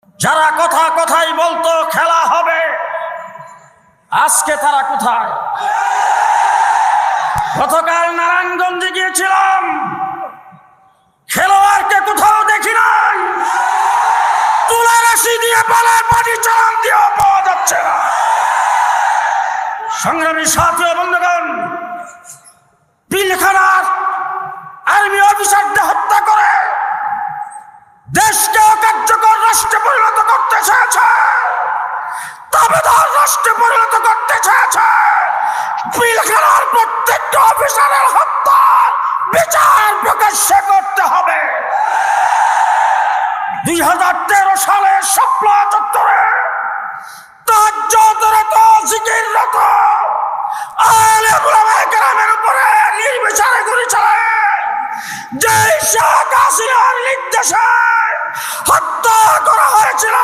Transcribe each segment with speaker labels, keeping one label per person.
Speaker 1: যারা কথাই বলতো খেলা হবে, আজকে তারা কোথায়? গতকাল নারায়ণগঞ্জে গিয়েছিলাম, খেলোয়াড়কে কোথাও দেখি নাই। তুলা রাশি দিয়ে পালার পানি চালান দিয়েও পাওয়া যাচ্ছে না। সংগ্রামী সাথী ও বন্ধুগণ, পিলখানার আর্মি অফিসারদের হত্যা করে দেশকে কার্যকর রাষ্ট্রে পরিণত করতে চেয়েছে, দাবিদার রাষ্ট্রে পরিণত করতে চেয়েছে। পিলখানার প্রত্যেকটা অফিসারের হত্যার বিচার প্রকাশ্যে করতে হবে। 2013 সালে শাপলা চত্বরে তাহাজ্জুদরত জিকিররত আলেম ওলামায়ে কেরামের উপরে নির্বিচারে গুলি চালায় যে শেখ হাসিনার নির্দেশে হত্যা করা হয়েছিল,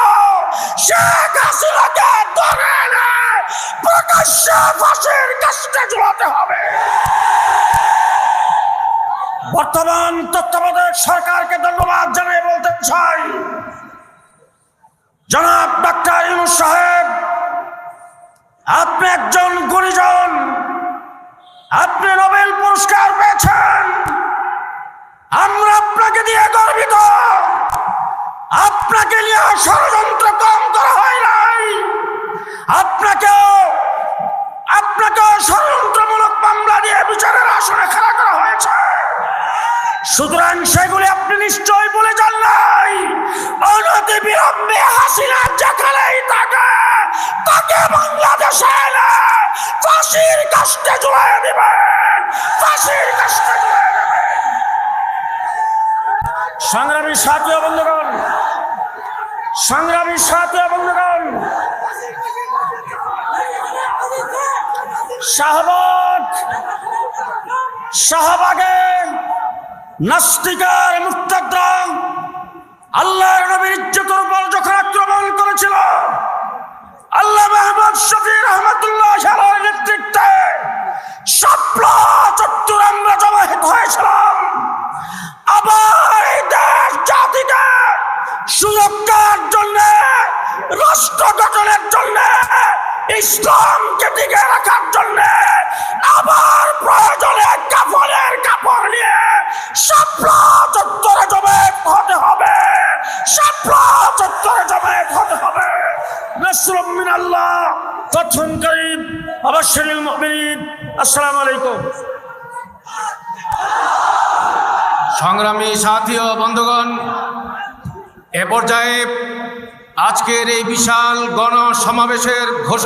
Speaker 1: শেখ হাসিনাকে ধরে এনে প্রকাশ্যে ফাঁসির কাস্টে ঝুলাতে হবে। বর্তমান তত্ত্বাবধায়ক সরকারকে ধন্যবাদ জানিয়ে বলতে চাই, জনাব ডাক্তার ইউনূস সাহেব, আপনি একজন গুণীজন, আপনি নোবেল পুরস্কার পেয়েছেন, আমরা আপনাকে দিয়ে গর্বিত। আপনাকে নিয়ে ষড়যন্ত্র কম করা হয় নাই, আপনাকেও ষড়যন্ত্রমূলক মামলা দিয়ে বিচারের আসনে খাড়া করা হয়েছে। সুতরাং সেগুলি আপনি নিশ্চয়ই বলে যান নাই। অনতি বিলম্বে হাসিনা যেখানেই থাকে তাকে বাংলাদেশে এনে ফাঁসির কাস্টে ঝুলিয়ে দিবেন, ফাঁসির কাস্টে ঝুলিয়ে দিবেন। সংগ্রামী সাথী ও বন্ধুগণ, সংগ্রামী সাথী ও বন্ধুগণ, শাহবাগে নাস্তিকার মুরতাদরা আল্লাহর নবীর ইজ্জতের উপর যখন আক্রমণ করেছিল, আল্লাহ মাহমুদ শফি রহমতুল্লাহ আলাইহির নেতৃত্বে শাপলা চত্বরে আমরা জমায়েত হয়েছিলাম। আবার এই দেশ জাতিকে সুরক্ষার জন্য, রাষ্ট্র গঠনের জন্য, ইসলামকে টিকে রাখার জন্য আবার প্রয়োজনে কাফনের কাপড় নিয়ে শাপলা চত্বরে জমায়েত হতে হবে, শাপলা চত্বরে জমায়েত হতে হবে। নাসরুম মিনাল্লাহ, ফাতহুন করিব, ওয়াবাশশিরিল মুমিনিন। আসসালামু আলাইকুম।
Speaker 2: সংগ্রামী সাথী ও বন্ধুগণ, এ পর্যায়ে আজকের এই বিশাল গণসমাবেশের ঘোষণা